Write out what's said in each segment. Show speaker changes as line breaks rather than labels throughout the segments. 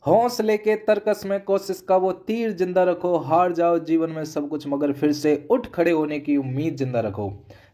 हौसले के तरकस में कोशिश का वो तीर जिंदा रखो, हार जाओ जीवन में सब कुछ मगर फिर से उठ खड़े होने की उम्मीद जिंदा रखो।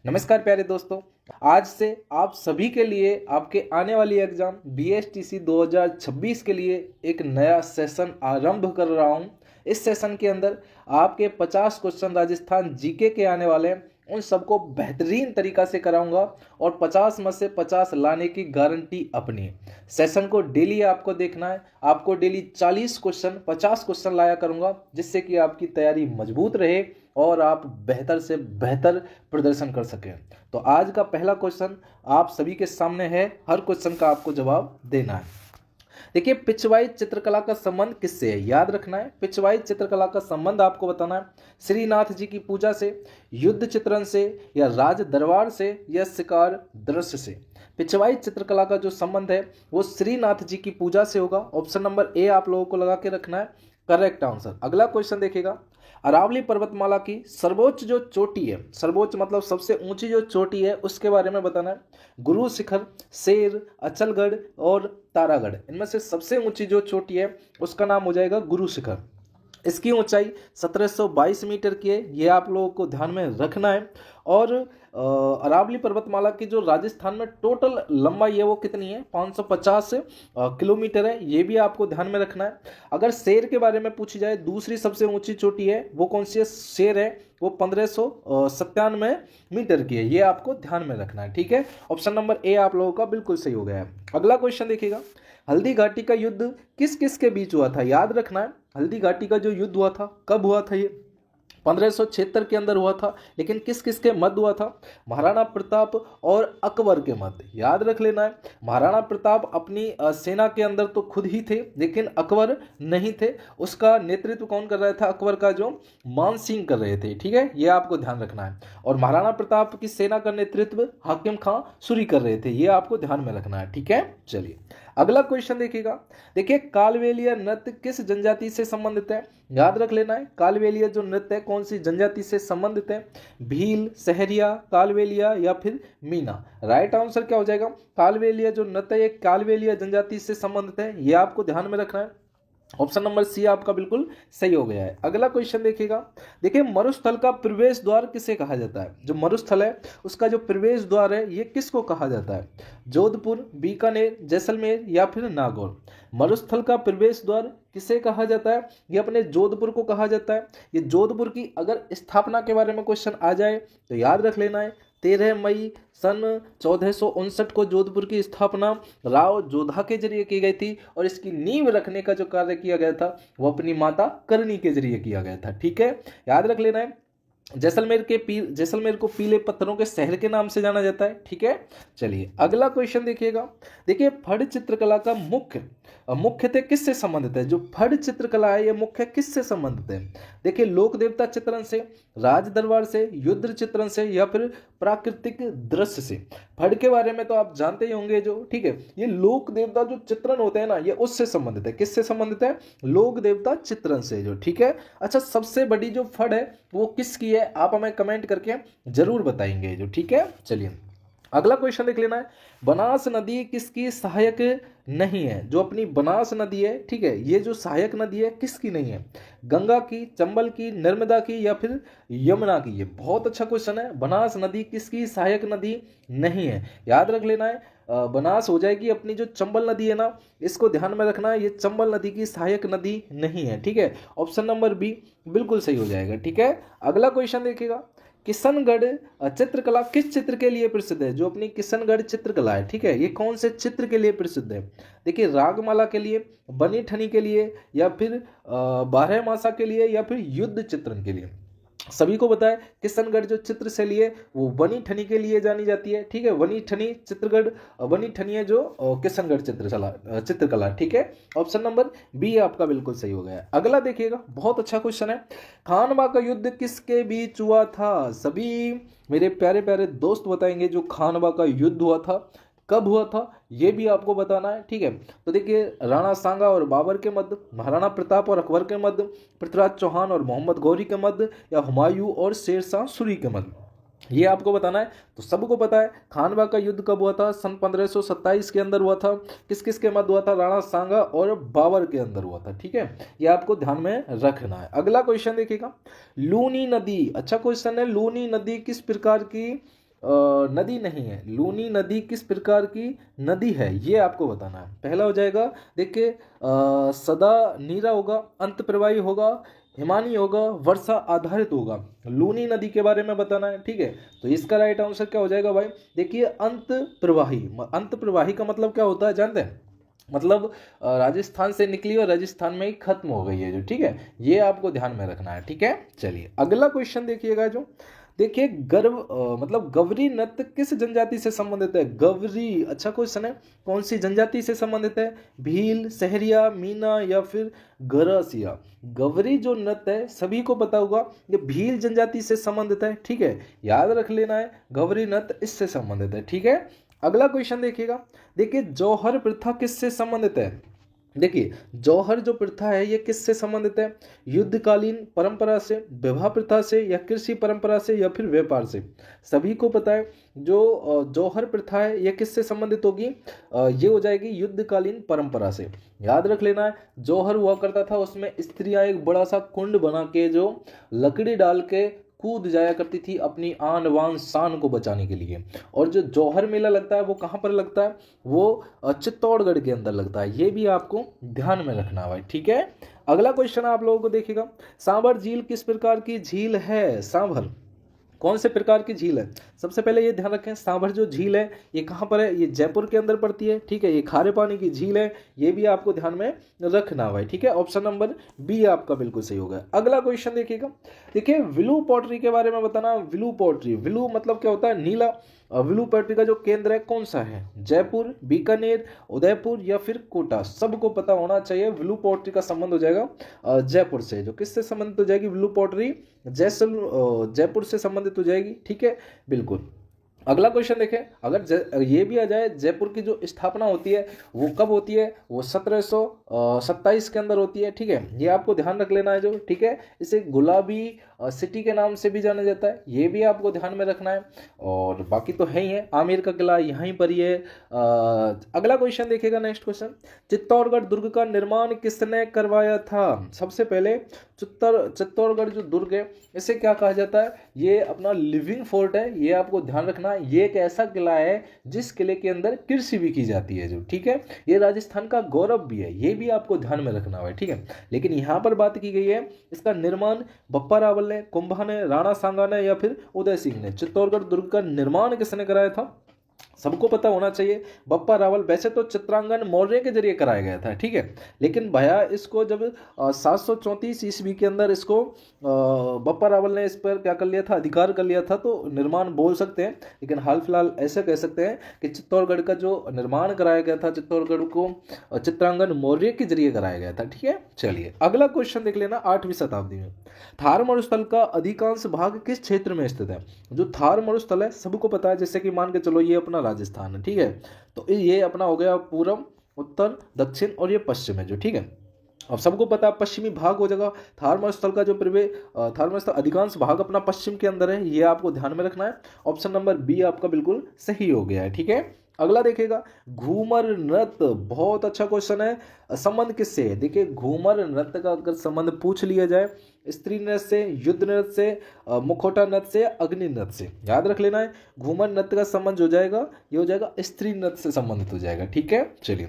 नमस्कार प्यारे दोस्तों, आज से आप सभी के लिए आपके आने वाली एग्जाम BSTC 2026 के लिए एक नया सेशन आरंभ कर रहा हूं। इस सेशन के अंदर आपके 50 क्वेश्चन राजस्थान जीके के आने वाले हैं, उन सबको बेहतरीन तरीका से कराऊंगा और 50 में से 50 लाने की गारंटी अपनी। सेशन को डेली आपको देखना है, आपको डेली 40 क्वेश्चन 50 क्वेश्चन लाया करूंगा, जिससे कि आपकी तैयारी मजबूत रहे और आप बेहतर से बेहतर प्रदर्शन कर सकें। तो आज का पहला क्वेश्चन आप सभी के सामने है, हर क्वेश्चन का आपको जवाब देना है। देखिए, पिछवाई चित्रकला का संबंध किससे है, याद रखना है। पिछवाई चित्रकला का संबंध आपको बताना है श्रीनाथ जी की पूजा से, युद्ध चित्रण से, या राज दरबार से, या शिकार दृश्य से। पिछवाई चित्रकला का जो संबंध है वो श्रीनाथ जी की पूजा से होगा। ऑप्शन नंबर ए आप लोगों को लगा के रखना है करेक्ट आंसर। अगला क्वेश्चन देखिएगा, अरावली पर्वतमाला की सर्वोच्च जो चोटी है, सर्वोच्च मतलब सबसे ऊंची जो चोटी है, उसके बारे में बताना है। गुरु शिखर, शेर, अचलगढ़ और तारागढ़, इनमें से सबसे ऊंची जो चोटी है उसका नाम हो जाएगा गुरु शिखर। इसकी ऊंचाई 1722 मीटर की है, ये आप लोगों को ध्यान में रखना है। और अरावली पर्वतमाला की जो राजस्थान में टोटल लंबाई है वो कितनी है, 550 किलोमीटर है, ये भी आपको ध्यान में रखना है। अगर शेर के बारे में पूछी जाए, दूसरी सबसे ऊंची चोटी है वो कौन सी है, शेर है, वो 1597 मीटर की है, ये आपको ध्यान में रखना है। ठीक है, ऑप्शन नंबर ए आप लोगों का बिल्कुल सही हो गया है। अगला क्वेश्चन देखिएगा, हल्दी घाटी का युद्ध किस किस के बीच हुआ था, याद रखना है। हल्दी घाटी का जो युद्ध हुआ था कब हुआ था, ये 1576 के अंदर हुआ था, लेकिन किस किस के मध्य हुआ था, महाराणा प्रताप और अकबर के मध्य, याद रख लेना है। महाराणा प्रताप अपनी सेना के अंदर तो खुद ही थे, लेकिन अकबर नहीं थे। उसका नेतृत्व कौन कर रहा था, अकबर का जो मान सिंह कर रहे थे। ठीक है, ये आपको ध्यान रखना है। और महाराणा प्रताप की सेना का नेतृत्व हाकिम खां सूरी कर रहे थे, ये आपको ध्यान में रखना है। ठीक है, चलिए अगला क्वेश्चन देखिएगा। देखिए, कालबेलिया नृत्य किस जनजाति से संबंधित है, याद रख लेना है। कालबेलिया जो नृत्य है कौन सी जनजाति से संबंधित है, भील, सहरिया, कालबेलिया या फिर मीना। राइट आंसर क्या हो जाएगा, कालबेलिया जो नृत्य है कालबेलिया जनजाति से संबंधित है, ये आपको ध्यान में रखना है। ऑप्शन नंबर सी आपका बिल्कुल सही हो गया है। अगला क्वेश्चन देखिएगा, देखिए मरुस्थल का प्रवेश द्वार किसे कहा जाता है, जो मरुस्थल है उसका जो प्रवेश द्वार है ये किसको कहा जाता है, जोधपुर, बीकानेर, जैसलमेर या फिर नागौर। मरुस्थल का प्रवेश द्वार किसे कहा जाता है, ये अपने जोधपुर को कहा जाता है। ये जोधपुर की अगर स्थापना के बारे में क्वेश्चन आ जाए तो याद रख लेना है, 13 मई सन 1459 को जोधपुर की स्थापना राव जोधा के जरिए की गई थी, और इसकी नींव रखने का जो कार्य किया गया था वो अपनी माता करनी के जरिए किया गया था। ठीक है, याद रख लेना है। जैसलमेर को पीले पत्थरों के शहर के नाम से जाना जाता है। ठीक है, चलिए अगला क्वेश्चन देखिएगा। देखिए, फड़ चित्रकला का मुख्यतः किससे संबंधित है, जो फड़ चित्रकला है ये मुख्य किससे संबंधित है। देखिए, लोक देवता चित्रण से, राज दरबार से, युद्ध चित्रण से या फिर प्राकृतिक दृश्य से। फड़ के बारे में तो आप जानते ही होंगे, जो ठीक है ये लोक देवता जो चित्रण होते हैं ना, ये उससे संबंधित है। किससे संबंधित है, लोक देवता चित्रण से जो। ठीक है, अच्छा सबसे बड़ी जो फड़ है वो किसकी है, आप हमें कमेंट करके जरूर बताएंगे जो। ठीक है, चलिए अगला क्वेश्चन देख लेना है, बनास नदी किसकी सहायक नहीं है, जो अपनी बनास नदी है, ठीक है, ये जो सहायक नदी है किसकी नहीं है, गंगा की, चंबल की, नर्मदा की या फिर यमुना की। ये बहुत अच्छा क्वेश्चन है, बनास नदी किसकी सहायक नदी नहीं है, याद रख लेना है। बनास हो जाएगी अपनी जो चंबल नदी है ना, इसको ध्यान में रखना है, ये चंबल नदी की सहायक नदी नहीं है। ठीक है, ऑप्शन नंबर बी बिल्कुल सही हो जाएगा। ठीक है, अगला क्वेश्चन देखिएगा, किशनगढ़ चित्रकला किस चित्र के लिए प्रसिद्ध है, जो अपनी किशनगढ़ चित्रकला है, ठीक है, ये कौन से चित्र के लिए प्रसिद्ध है। देखिए, रागमाला के लिए, बनी ठनी के लिए या फिर बारहमासा के लिए या फिर युद्ध चित्रण के लिए। सभी को बताए किशनगढ़ जो चित्र शैली है वो बनी ठनी के लिए जानी जाती है। ठीक है, बनी ठनी चित्रगढ़, बनी ठनी है जो किशनगढ़ चित्रकला। ठीक है, ऑप्शन नंबर बी आपका बिल्कुल सही हो गया। अगला देखिएगा, बहुत अच्छा क्वेश्चन है, खानवा का युद्ध किसके बीच हुआ था। सभी मेरे प्यारे प्यारे दोस्त बताएंगे जो खानवा का युद्ध हुआ था कब हुआ था, ये भी आपको बताना है। ठीक है, तो देखिए, राणा सांगा और बाबर के मध्य, महाराणा प्रताप और अकबर के मध्य, पृथ्वीराज चौहान और मोहम्मद गौरी के मध्य, या हुमायूं और शेर शाह सूरी के मध्य। ये आपको बताना है। तो सबको पता है खानवा का युद्ध कब हुआ था, सन 1527 के अंदर हुआ था। किस किस के मध्य हुआ था, राणा सांगा और बाबर के अंदर हुआ था। ठीक है, ये आपको ध्यान में रखना है। अगला क्वेश्चन देखिएगा, लूनी नदी, अच्छा क्वेश्चन है, लूनी नदी किस प्रकार की नदी नहीं है, लूनी नदी किस प्रकार की नदी है, ये आपको बताना है। पहला हो जाएगा, देखिए सदा नीरा होगा, अंत प्रवाही होगा, हिमानी होगा, वर्षा आधारित होगा। लूनी नदी के बारे में बताना है। ठीक है, तो इसका राइट आंसर क्या हो जाएगा भाई, देखिए अंत प्रवाही। अंत प्रवाही का मतलब क्या होता है जानते हैं, मतलब राजस्थान से निकली और राजस्थान में ही खत्म हो गई है जो। ठीक है, ये आपको ध्यान में रखना है। ठीक है, चलिए अगला क्वेश्चन देखिएगा जो, देखिए मतलब गवरी नृत्य किस जनजाति से संबंधित है, गवरी, अच्छा क्वेश्चन है, कौन सी जनजाति से संबंधित है, भील, सहरिया, मीना या फिर गरासिया। गवरी जो नृत्य है सभी को पता होगा ये भील जनजाति से संबंधित है। ठीक है, याद रख लेना है, गवरी नृत्य इससे संबंधित है। ठीक है, अगला क्वेश्चन देखिएगा, देखिए जौहर प्रथा किससे संबंधित है, देखिए जौहर जो प्रथा है ये किससे संबंधित है, युद्धकालीन परंपरा से, विवाह प्रथा से, या कृषि परंपरा से, या फिर व्यापार से। सभी को पता है जो जौहर प्रथा है ये किससे संबंधित होगी, ये हो जाएगी युद्धकालीन परंपरा से। याद रख लेना है, जौहर हुआ करता था उसमें स्त्रियां एक बड़ा सा कुंड बना के जो लकड़ी डाल के कूद जाया करती थी अपनी आन बान शान को बचाने के लिए। और जो जौहर मेला लगता है वो कहाँ पर लगता है, वो चित्तौड़गढ़ के अंदर लगता है। ये भी आपको ध्यान में रखना है भाई। ठीक है, अगला क्वेश्चन आप लोगों को देखिएगा, सांभर झील किस प्रकार की झील है, सांभर कौन से प्रकार की झील है। सबसे पहले ये ध्यान रखें, सांभर जो झील है ये कहाँ पर है, ये जयपुर के अंदर पड़ती है। ठीक है, ये खारे पानी की झील है, ये भी आपको ध्यान में रखना भाई। ठीक है, ऑप्शन नंबर बी आपका बिल्कुल सही होगा। अगला क्वेश्चन देखिएगा, देखिए विलू पॉटरी के बारे में बताना। विलू पॉटरी, विलू मतलब क्या होता है, नीला। विलू पॉटरी का जो केंद्र है कौन सा है, जयपुर, बीकानेर, उदयपुर या फिर कोटा। सबको पता होना चाहिए, विलू पॉटरी का संबंध हो जाएगा जयपुर से। जो किससे संबंधित हो जाएगी, विलू पॉटरी जयपुर से संबंधित हो जाएगी। ठीक है, बिल्कुल। अगला क्वेश्चन देखें, अगर ये भी आ जाए, जयपुर की जो स्थापना होती है वो कब होती है, वो 1727 के अंदर होती है। ठीक है, ये आपको ध्यान रख लेना है जो। ठीक है, इसे गुलाबी सिटी के नाम से भी जाना जाता है, ये भी आपको ध्यान में रखना है। और बाकी तो है ही है, आमेर का किला यहीं पर ही है। अगला क्वेश्चन देखिएगा, नेक्स्ट क्वेश्चन, चित्तौड़गढ़ दुर्ग का निर्माण किसने करवाया था। सबसे पहले चित्तौड़गढ़ जो दुर्ग है इसे क्या कहा जाता है, ये अपना लिविंग फोर्ट है, ये आपको ध्यान रखना है। ये एक ऐसा किला है जिस किले के अंदर कृषि भी की जाती है जो। ठीक है, ये राजस्थान का गौरव भी है, ये भी आपको ध्यान में रखना है। ठीक है, लेकिन यहाँ पर बात की गई है इसका निर्माण बप्पा रावल ने, कुंभा ने, राणा सांगा ने या फिर उदय सिंह ने। चित्तौड़गढ़ दुर्ग का निर्माण किसने कराया था, सबको पता होना चाहिए, बप्पा रावल। वैसे तो चित्रांगन मौर्य के जरिए कराया गया था। ठीक है, लेकिन भैया इसको जब 734 ईस्वी के अंदर इसको बप्पा रावल ने इस पर क्या कर लिया था, अधिकार कर लिया था, तो निर्माण बोल सकते हैं। लेकिन हाल फिलहाल ऐसे कह सकते हैं कि चित्तौड़गढ़ का जो निर्माण कराया गया था, चित्तौड़गढ़ को चित्रांगन मौर्य के जरिए कराया गया था। ठीक है, चलिए अगला क्वेश्चन देख लेना, 8वीं शताब्दी में थार मरुस्थल का अधिकांश भाग किस क्षेत्र में स्थित है। जो थार मरुस्थल है सबको पता है, जैसे कि मान के चलो ये अपना राजस्थान है। ठीक है, तो ये अपना हो गया पूर्व, उत्तर, दक्षिण और ये पश्चिम है जो। ठीक है, अब सबको पता है पश्चिमी भाग हो जाएगा थार मरुस्थल का जो थार मरुस्थल अधिकांश भाग अपना पश्चिम के अंदर है, ये आपको ध्यान में रखना है। ऑप्शन नंबर बी आपका बिल्कुल सही हो गया है। ठीक है, अगला देखिएगा, घूमर नृत्य, बहुत अच्छा क्वेश्चन है। संबंध किससे है, देखिए घूमर नृत्य का अगर संबंध पूछ लिया जाए, स्त्री नृत्य से, युद्ध नृत्य से, मुखौटा नृत्य से, अग्नि नृत्य से। याद रख लेना है, घूमर नृत्य का संबंध हो जाएगा, ये हो जाएगा स्त्री नृत्य से संबंधित हो जाएगा। ठीक है, चलिए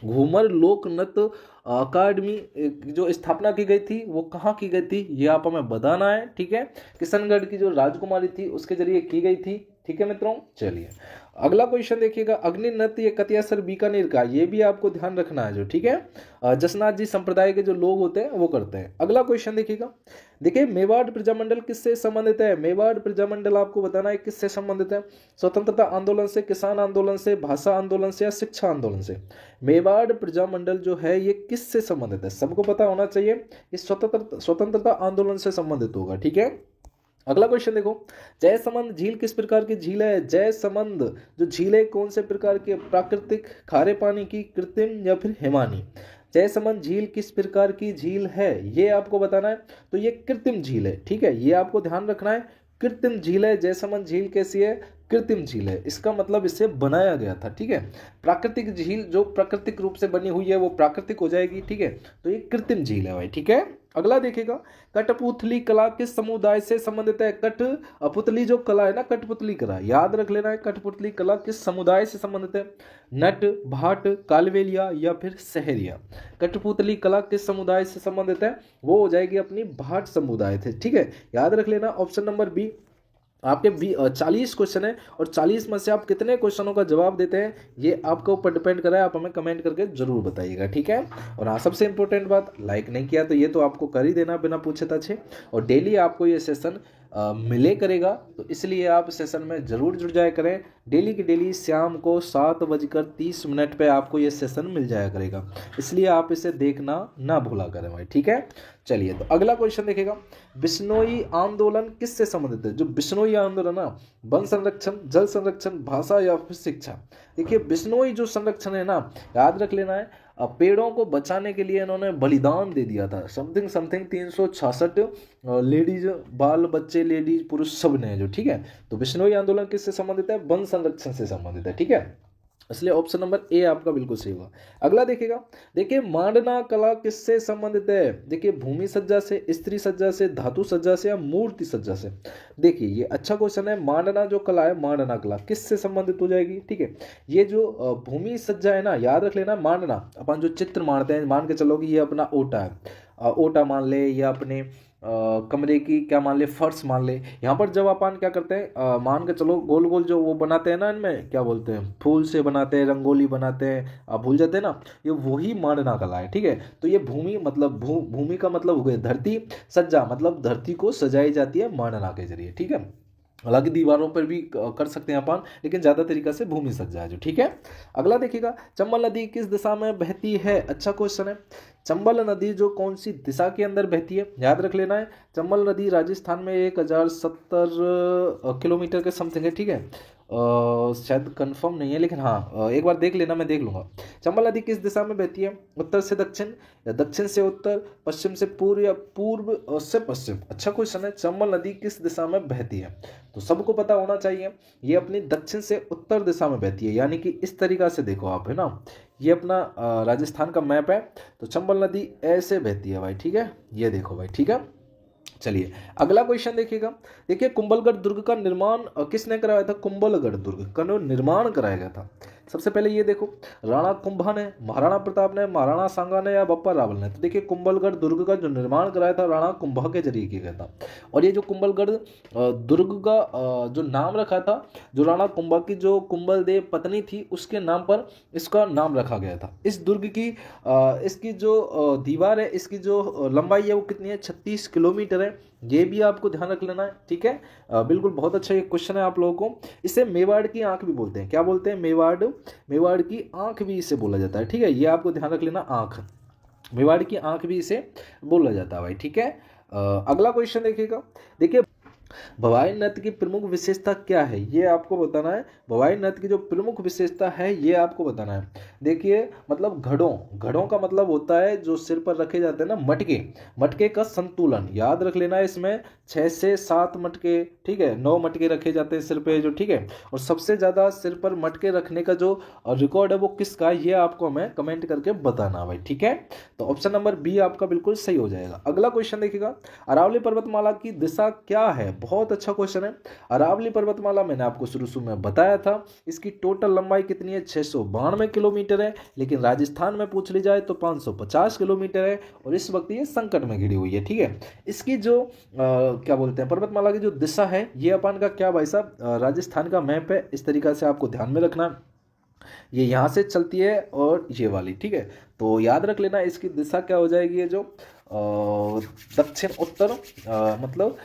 घूमर लोक नृत्य अकादमी जो स्थापना की गई थी वो कहाँ की गई थी, ये आप हमें बताना है। ठीक है, किशनगढ़ की जो राजकुमारी थी उसके जरिए की गई थी। ठीक है मित्रों, चलिए अगला क्वेश्चन देखिएगा, अग्नि नृत्य कतियासर बीकानेर का, ये भी आपको ध्यान रखना है जो। ठीक है, जसनाथ जी संप्रदाय के जो लोग होते हैं वो करते हैं। अगला क्वेश्चन देखिएगा, देखिए मेवाड़ प्रजामंडल किससे संबंधित है, मेवाड़ प्रजामंडल आपको बताना है किससे संबंधित है, स्वतंत्रता आंदोलन से, किसान आंदोलन से, भाषा आंदोलन से या शिक्षा आंदोलन से। मेवाड़ प्रजामंडल जो है ये किससे संबंधित है, सबको पता होना चाहिए, इस स्वतंत्रता आंदोलन से संबंधित होगा। ठीक है, अगला क्वेश्चन देखो, जयसमंद झील किस प्रकार की झील है, जयसमंद जो झील है कौन से प्रकार की, प्राकृतिक, खारे पानी की, कृत्रिम या फिर हिमानी। जयसमंद झील किस प्रकार की झील है ये आपको बताना है, तो ये कृत्रिम झील है। ठीक है, ये आपको ध्यान रखना है, कृत्रिम झील है, जयसमंद झील कैसी है, कृत्रिम झील है, इसका मतलब इसे बनाया गया था, ठीक है। प्राकृतिक झील जो प्राकृतिक रूप से बनी हुई है वो प्राकृतिक हो जाएगी, ठीक है, तो ये कृत्रिम झील है भाई, ठीक है। अगला देखिएगा, कठपुतली कला किस समुदाय से संबंधित है। कठपुतली जो कला है ना, कठपुतली कला याद रख लेना है, कठपुतली कला किस समुदाय से संबंधित है, नट, भाट, कालवेलिया या फिर सहरिया। कठपुतली कला किस समुदाय से संबंधित है, वो हो जाएगी अपनी भाट समुदाय से, ठीक है, याद रख लेना। Option number B. आपके 40 क्वेश्चन है और 40 में से आप कितने क्वेश्चनों का जवाब देते हैं ये आपके ऊपर डिपेंड कर रहा है, आप हमें कमेंट करके जरूर बताइएगा, ठीक है। और हाँ, सबसे इंपॉर्टेंट बात, लाइक नहीं किया तो ये तो आपको कर ही देना बिना पूछे ताछे। और डेली आपको ये सेशन मिले करेगा, तो इसलिए आप सेशन में जरूर जुड़ जाया करें। डेली की डेली शाम को 7:30 पे आपको ये सेशन मिल जाया करेगा, इसलिए आप इसे देखना ना भूला करें भाई, ठीक है। चलिए, तो अगला क्वेश्चन देखेगा, बिश्नोई आंदोलन किससे संबंधित है। जो बिश्नोई आंदोलन ना, वन संरक्षण, जल संरक्षण, भाषा या फिर शिक्षा। देखिए, बिश्नोई जो संरक्षण है ना, याद रख लेना है, पेड़ों को बचाने के लिए इन्होंने बलिदान दे दिया था, समथिंग 366 लेडीज, बाल बच्चे, लेडीज, पुरुष सब ने जो, ठीक है। तो बिश्नोई आंदोलन किससे संबंधित है, वन संरक्षण से संबंधित है, ठीक है, इसलिए ऑप्शन नंबर ए आपका बिल्कुल सही होगा। अगला देखिएगा, देखिए मांडना कला किससे संबंधित है। देखिए, भूमि सज्जा से, स्त्री सज्जा से, धातु सज्जा से या मूर्ति सज्जा से। देखिए, ये अच्छा क्वेश्चन है। मांडना जो कला है, मांडना कला किससे संबंधित हो जाएगी, ठीक है। ये जो भूमि सज्जा है ना, याद रख लेना, मांडना अपन जो चित्र मानते हैं, मान के चलो कि ये अपना ओटा है, ओटा मान ले, या अपने कमरे की क्या मान ले, फर्श मान ले। यहाँ पर जब अपन क्या करते हैं, मान के चलो गोल गोल जो वो बनाते हैं ना, इनमें क्या बोलते हैं, फूल से बनाते हैं, रंगोली बनाते हैं, आप भूल जाते हैं ना, ये वही मांडना कला है, ठीक है। तो ये भूमि मतलब भूमि का मतलब हो गया धरती, सज्जा मतलब धरती को सजाई जाती है मांडना के जरिए, ठीक है। हालांकि दीवारों पर भी कर सकते हैं अपन, लेकिन ज़्यादा तरीका से भूमि सज्जा है जो, ठीक है। अगला देखिएगा, चंबल नदी किस दिशा में बहती है। अच्छा क्वेश्चन है। चंबल नदी जो कौन सी दिशा के अंदर बहती है, याद रख लेना है। चंबल नदी राजस्थान में 1070 किलोमीटर के समथिंग है, ठीक है। शायद कंफर्म नहीं है, लेकिन हाँ, एक बार देख लेना, मैं देख लूँगा। चंबल नदी किस दिशा में बहती है, उत्तर से दक्षिण या दक्षिण से उत्तर, पश्चिम से पूर्व या पूर्व से पश्चिम। अच्छा क्वेश्चन है, चंबल नदी किस दिशा में बहती है, तो सबको पता होना चाहिए, ये अपनी दक्षिण से उत्तर दिशा में बहती है, यानी कि इस तरीका से देखो आप, है ना, ये अपना राजस्थान का मैप है, तो चंबल नदी ऐसे बहती है भाई, ठीक है, ये देखो भाई, ठीक है। चलिए, अगला क्वेश्चन देखिएगा। देखिए, कुंभलगढ़ दुर्ग का निर्माण किसने कराया था। कुंभलगढ़ दुर्ग का निर्माण कराया गया था। सबसे पहले ये देखो, राणा कुंभा ने, महाराणा प्रताप ने, महाराणा सांगा ने या बप्पा रावल ने। तो देखिए, कुंभलगढ़ दुर्ग का जो निर्माण कराया था राणा कुंभा के जरिए किया गया था। और ये जो कुंभलगढ़ दुर्ग का जो नाम रखा था, जो राणा कुंभा की जो कुंभलदेव पत्नी थी उसके नाम पर इसका नाम रखा गया था। इस दुर्ग की इसकी जो दीवार है, इसकी जो लंबाई है वो कितनी है, 36 किलोमीटर है। ये भी आपको ध्यान रख लेना है, ठीक है। बिल्कुल, बहुत अच्छा ये क्वेश्चन है आप लोगों को। इसे मेवाड़ की आंख भी बोलते हैं। क्या बोलते हैं, मेवाड़ की आंख भी इसे बोला जाता है, ठीक है। ये आपको ध्यान रख लेना, आंख, मेवाड़ की आंख भी इसे बोला जाता है भाई, ठीक है। अगला क्वेश्चन देखिएगा। देखिए, भवानी नृत्य की प्रमुख विशेषता क्या है, ये आपको बताना है। भवानी नृत्य की जो प्रमुख विशेषता है ये आपको बताना है। देखिए, मतलब घड़ों का मतलब होता है जो सिर पर रखे जाते हैं ना, मटके का संतुलन, याद रख लेना है। इसमें 6 से 7 मटके, ठीक है, 9 मटके रखे जाते हैं सिर पे जो, ठीक है। और सबसे ज़्यादा सिर पर मटके रखने का जो रिकॉर्ड है वो किसका है, ये आपको हमें कमेंट करके बताना भाई, ठीक है। तो ऑप्शन नंबर बी आपका बिल्कुल सही हो जाएगा। अगला क्वेश्चन देखिएगा, अरावली पर्वतमाला की दिशा क्या है। बहुत अच्छा क्वेश्चन है। अरावली पर्वतमाला मैंने आपको शुरू में बताया था, इसकी टोटल लंबाई कितनी है, 692 किलोमीटर है, लेकिन राजस्थान में पूछ ली जाए तो 550 किलोमीटर है, और इस वक्त ये संकट में घिरी हुई है, ठीक है। इसकी जो क्या बोलते हैं, पर्वतमाला की जो दिशा है, ये अपन का क्या भाई साहब, राजस्थान का मैप है, इस तरीका से आपको ध्यान में रखना। ये यहाँ से चलती है और ये वाली, ठीक है। तो याद रख लेना, इसकी दिशा क्या हो जाएगी, ये जो दक्षिण उत्तर मतलब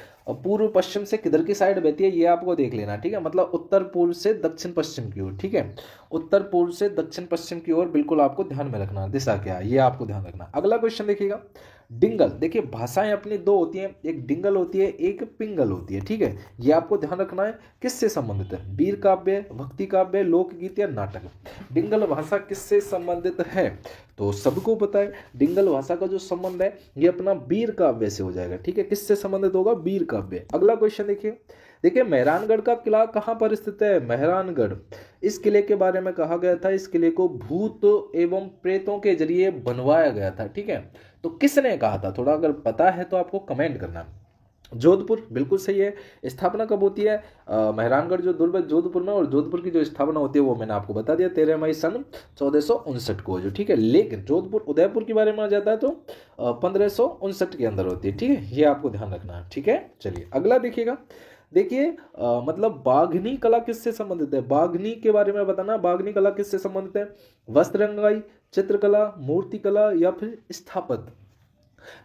पूर्व पश्चिम से किधर की साइड बहती है ये आपको देख लेना, ठीक है। मतलब उत्तर पूर्व से दक्षिण पश्चिम की ओर, ठीक है। उत्तर पूर्व से दक्षिण पश्चिम की ओर बिल्कुल आपको ध्यान में रखना, दिशा क्या है ये आपको ध्यान रखना। अगला क्वेश्चन देखिएगा, डिंगल। देखिए, भाषाएं अपनी 2 होती हैं, एक डिंगल होती है, एक पिंगल होती है, ठीक है। ये आपको ध्यान रखना है, किससे संबंधित है, वीर काव्य, भक्ति काव्य, लोकगीत या नाटक। डिंगल भाषा किससे संबंधित है, तो सबको पता है डिंगल भाषा का जो संबंध है ये अपना वीर काव्य से हो जाएगा, ठीक है। किससे संबंधित होगा, वीर काव्य। अगला क्वेश्चन देखिए, देखिए मेहरानगढ़ का किला कहाँ पर स्थित है? मेहरानगढ़। इस किले के बारे में कहा गया था, इस किले को भूत एवं प्रेतों के जरिए बनवाया गया था, ठीक है। तो किसने कहा था? थोड़ा अगर पता है तो आपको कमेंट करना। जोधपुर, बिल्कुल सही है। स्थापना कब होती है? मेहरानगढ़ जो दुर्ग है जोधपुर में, और जोधपुर की जो स्थापना होती है वो मैंने आपको बता दिया 13 मई सन 1459 को, जो ठीक है। लेकिन जोधपुर उदयपुर के बारे में आ जाता है तो 1559 के अंदर होती है, ठीक है। ये आपको ध्यान रखना है, ठीक है। चलिए अगला देखिएगा। देखिए मतलब बाघनी कला किससे संबंधित है? बाघनी के बारे में बताना, बाघनी कला किससे संबंधित है? वस्त्र रंगाई, चित्रकला, मूर्ति कला या फिर स्थापत्य।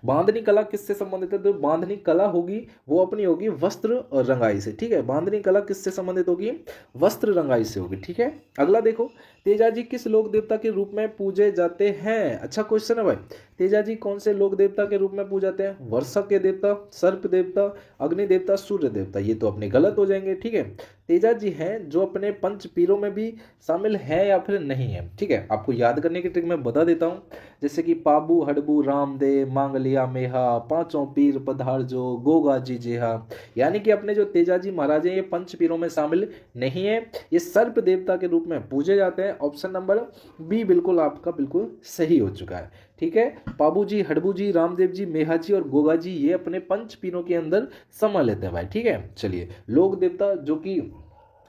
बांधनी कला किससे संबंधित है? तो बांधनी कला होगी वो अपनी होगी वस्त्र और रंगाई से, ठीक है। बांधनी कला किससे संबंधित होगी? वस्त्र रंगाई से होगी, ठीक है। अगला देखो, तेजाजी किस लोक देवता के रूप में पूजे जाते हैं? अच्छा क्वेश्चन है भाई। तेजाजी कौन से लोक देवता के रूप में पूजे जाते हैं? वर्षा के देवता, सर्प देवता, अग्नि देवता, सूर्य देवता। ये तो अपने गलत हो जाएंगे, ठीक है। तेजाजी हैं जो अपने पंच पीरों में भी शामिल है या फिर नहीं है, ठीक है। आपको याद करने की ट्रिक मैं बता देता हूँ, जैसे कि पाबू, हडबू, रामदेव, मांगलिया, मेहा, पांचों पीर पधार जो, गोगा जी जेहा। यानी कि अपने जो तेजाजी महाराज हैं ये पंच पीरों में शामिल नहीं है, ये सर्प देवता के रूप में पूजे जाते हैं। ऑप्शन नंबर बी बिल्कुल आपका बिल्कुल सही हो चुका है, ठीक है। पाबू जी, हडबू जी, रामदेव जी, मेहा जी और गोगा जी ये अपने पंच पीरों के अंदर समा लेते हैं भाई, ठीक है। चलिए लोक देवता जो कि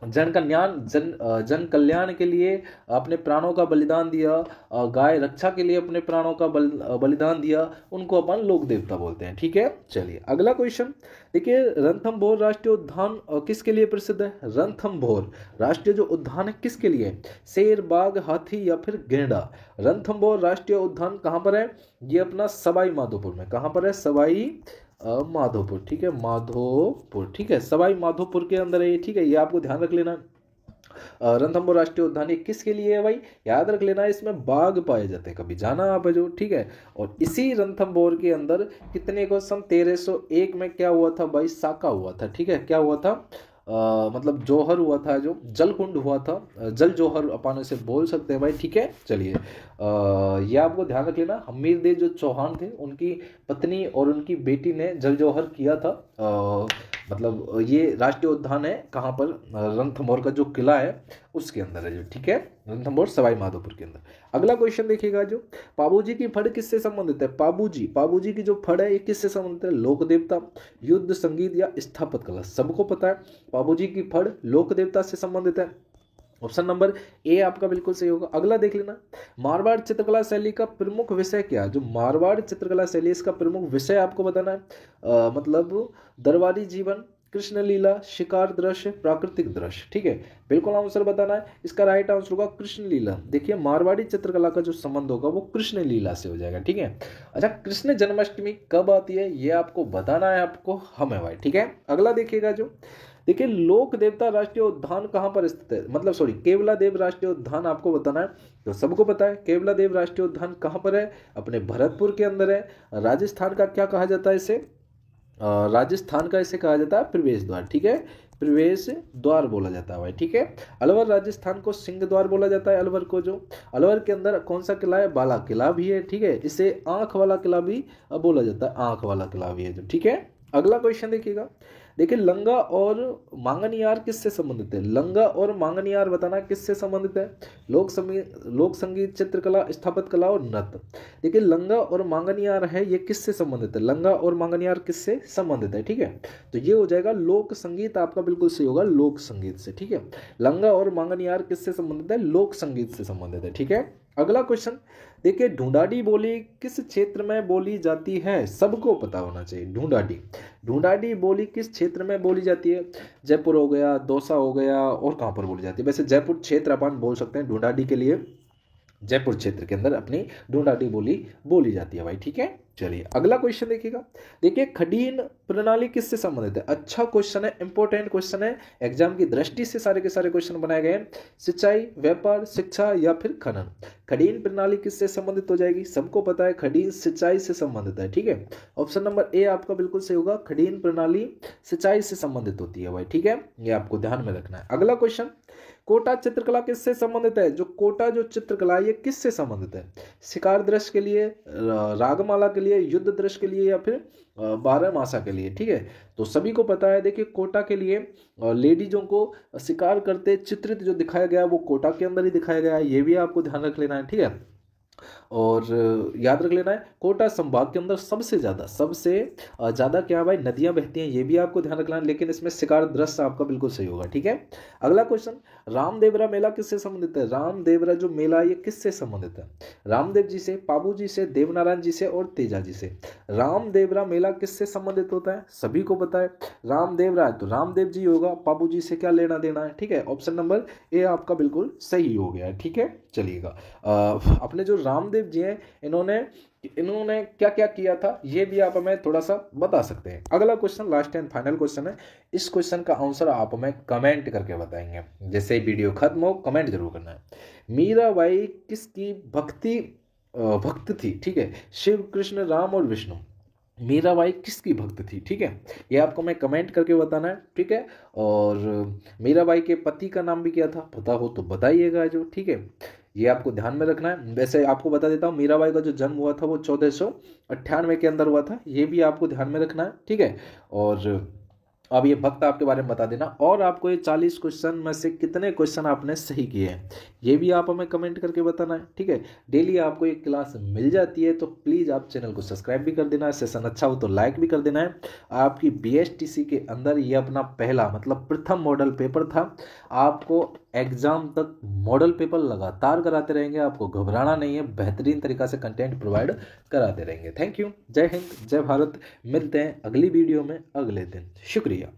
जन कल्याण के लिए अपने प्राणों का बलिदान दिया, गाय रक्षा के लिए अपने प्राणों का बलिदान दिया, उनको अपन लोक देवता बोलते हैं, ठीक है। चलिए अगला क्वेश्चन देखिए, रणथंभौर राष्ट्रीय उद्यान किसके लिए प्रसिद्ध है? रणथंभौर राष्ट्रीय जो उद्यान है किसके लिए? शेर, बाघ, हाथी या फिर गैंडा। रणथंभौर राष्ट्रीय उद्यान कहाँ पर है? ये अपना सवाई माधोपुर में। कहाँ पर है? सवाई माधोपुर, ठीक है। माधोपुर, ठीक है, सवाई माधोपुर के अंदर है ये, ठीक है। ये आपको ध्यान रख लेना। रणथंभौर राष्ट्रीय उद्यान ये किसके लिए है भाई? याद रख लेना, इसमें बाघ पाए जाते हैं, कभी जाना आप जो, ठीक है। और इसी रणथंभौर के अंदर कितने को सन 1301 में क्या हुआ था भाई? साका हुआ था, ठीक है। क्या हुआ था? मतलब जौहर हुआ था, जो जलकुंड हुआ था, जल जौहर अपन इसे बोल सकते हैं भाई, ठीक है। चलिए ये आपको ध्यान रख लेना। हमीर देव जो चौहान थे उनकी पत्नी और उनकी बेटी ने जल जौहर किया था। मतलब ये राष्ट्रीय उद्यान है कहाँ पर? रणथंभौर का जो किला है उसके अंदर है जो, ठीक है। रणथंभौर सवाई माधोपुर के अंदर। अगला क्वेश्चन देखिएगा, जो पाबूजी की फड़ किससे संबंधित है? पाबूजी की जो फड़ है ये किससे संबंधित है? लोक देवता, युद्ध, संगीत या स्थापत्य कला। सबको पता है पाबूजी की फड़ लोक देवता से संबंधित है। ऑप्शन नंबर ए आपका बिल्कुल सही होगा। अगला देख लेना, मारवाड़ चित्रकला शैली का प्रमुख विषय क्या है? जो मारवाड़ चित्रकला शैली इसका प्रमुख विषय आपको बताना है। मतलब दरबारी जीवन, कृष्ण लीला, शिकार दृश्य, प्राकृतिक दृश्य, ठीक है। बिल्कुल आंसर बताना है। इसका राइट आंसर होगा कृष्ण लीला। देखिए मारवाड़ी चित्रकला का जो संबंध होगा वो कृष्ण लीला से हो जाएगा, ठीक है। अच्छा कृष्ण जन्माष्टमी कब आती है ये आपको बताना है, आपको हमें भाई, ठीक है। अगला देखिएगा, जो देखिए लोक देवता राष्ट्रीय उद्यान कहाँ पर स्थित है? मतलब सॉरी, केवला देव राष्ट्रीय उद्यान आपको बताना है। तो सबको पता है केवला देव राष्ट्रीय उद्यान कहाँ पर है? अपने भरतपुर के अंदर है। राजस्थान का क्या कहा जाता है इसे? राजस्थान का इसे कहा जाता है प्रवेश द्वार, ठीक है। प्रवेश द्वार बोला जाता है भाई, ठीक है। अलवर राजस्थान को सिंह द्वार बोला जाता है। अलवर को, जो अलवर के अंदर कौन सा किला है? बाला किला भी है, ठीक है। इसे आंख वाला किला भी बोला जाता है, आंख वाला किला भी है जो, ठीक है। अगला क्वेश्चन देखिएगा, देखिए लंगा और मांगनियार किससे संबंधित है? लंगा और मांगनियार बताना किससे संबंधित है? लोक संगीत, चित्रकला, स्थापत्य कला और नृत्य। देखिए लंगा और मांगनियार है ये किससे संबंधित है? लंगा और मांगनियार किससे संबंधित है, ठीक है। तो ये हो जाएगा लोक संगीत, आपका बिल्कुल सही होगा, लोक संगीत से, ठीक है। लंगा और मांगनियार किससे संबंधित है? लोक संगीत से संबंधित है, ठीक है। अगला क्वेश्चन देखिए, ढूंढाड़ी बोली किस क्षेत्र में बोली जाती है? सबको पता होना चाहिए। ढूंढाड़ी बोली किस क्षेत्र में बोली जाती है? जयपुर हो गया, दौसा हो गया, और कहाँ पर बोली जाती है? वैसे जयपुर क्षेत्र अपन बोल सकते हैं ढूंढाड़ी के लिए। जयपुर क्षेत्र के अंदर अपनी ढूंढाड़ी बोली बोली जाती है भाई, ठीक है। चलिए अगला क्वेश्चन देखिएगा, देखिए खडीन प्रणाली किससे संबंधित है? अच्छा क्वेश्चन है, इंपॉर्टेंट क्वेश्चन है, एग्जाम की दृष्टि से सारे के सारे क्वेश्चन बनाए गए हैं। सिंचाई, व्यापार, शिक्षा या फिर खनन। खडीन प्रणाली किससे संबंधित हो जाएगी? सबको पता है खडीन सिंचाई से संबंधित है, ठीक है। ऑप्शन नंबर ए आपका बिल्कुल सही होगा, खडीन प्रणाली सिंचाई से संबंधित होती है भाई, ठीक है। ये आपको ध्यान में रखना है। अगला क्वेश्चन, कोटा चित्रकला किससे संबंधित है? जो कोटा जो चित्रकला है ये किससे संबंधित है? शिकार दृश्य के लिए, रागमाला के लिए, युद्ध दृश्य के लिए, या फिर बारहमासा के लिए? ठीक है, तो सभी को पता है। देखिए कोटा के लिए लेडीजों को शिकार करते चित्रित जो दिखाया गया है वो कोटा के अंदर ही दिखाया गया है, ये भी आपको ध्यान रख लेना है। ठीक है, और याद रख लेना है कोटा संभाग के अंदर सबसे ज़्यादा क्या है भाई, नदियां बहती हैं, ये भी आपको ध्यान रखना है। लेकिन इसमें शिकार दृश्य आपका बिल्कुल सही होगा। ठीक है, अगला क्वेश्चन, रामदेवरा मेला किससे संबंधित है? रामदेवरा जो मेला ये किससे संबंधित है? रामदेव जी से, पाबू जी से, देवनारायण जी से और तेजा जी से। रामदेवरा मेला किससे संबंधित होता है? सभी को पता है रामदेवरा है तो रामदेव जी होगा, पाबू जी से क्या लेना देना है? ठीक है, ऑप्शन नंबर ए आपका बिल्कुल सही हो गया है। ठीक है, चलिएगा, अपने जो रामदेव जी हैं इन्होंने क्या क्या किया था ये भी आप हमें थोड़ा सा बता सकते हैं। अगला question last and final question है, इस क्वेश्चन का आंसर आप हमें कमेंट करके बताएंगे। जैसे ही वीडियो खत्म हो कमेंट जरूर करना है। मीराबाई किसकी भक्त थी? ठीक है, शिव, कृष्ण, राम और विष्णु। मीराबाई किसकी भक्त थी? ठीक है, ये आपको मैं कमेंट करके बताना है। ठीक है, और मीराबाई के पति का नाम भी क्या था? पता हो तो बताइएगा जो। ठीक है, ये आपको ध्यान में रखना है। वैसे आपको बता देता हूँ मीराबाई का जो जन्म हुआ था वो 1498 के अंदर हुआ था, ये भी आपको ध्यान में रखना है। ठीक है, और अब ये भक्त आपके बारे में बता देना, और आपको ये 40 क्वेश्चन में से कितने क्वेश्चन आपने सही किए हैं ये भी आप हमें कमेंट करके बताना है। ठीक है, डेली आपको एक क्लास मिल जाती है तो प्लीज़ आप चैनल को सब्सक्राइब भी कर देना है, सेशन अच्छा हो तो लाइक भी कर देना है। आपकी BSTC के अंदर ये अपना पहला मतलब प्रथम मॉडल पेपर था। आपको एग्जाम तक मॉडल पेपर लगातार कराते रहेंगे, आपको घबराना नहीं है, बेहतरीन तरीका से कंटेंट प्रोवाइड कराते रहेंगे। थैंक यू, जय हिंद, जय भारत। मिलते हैं अगली वीडियो में अगले दिन। शुक्रिया।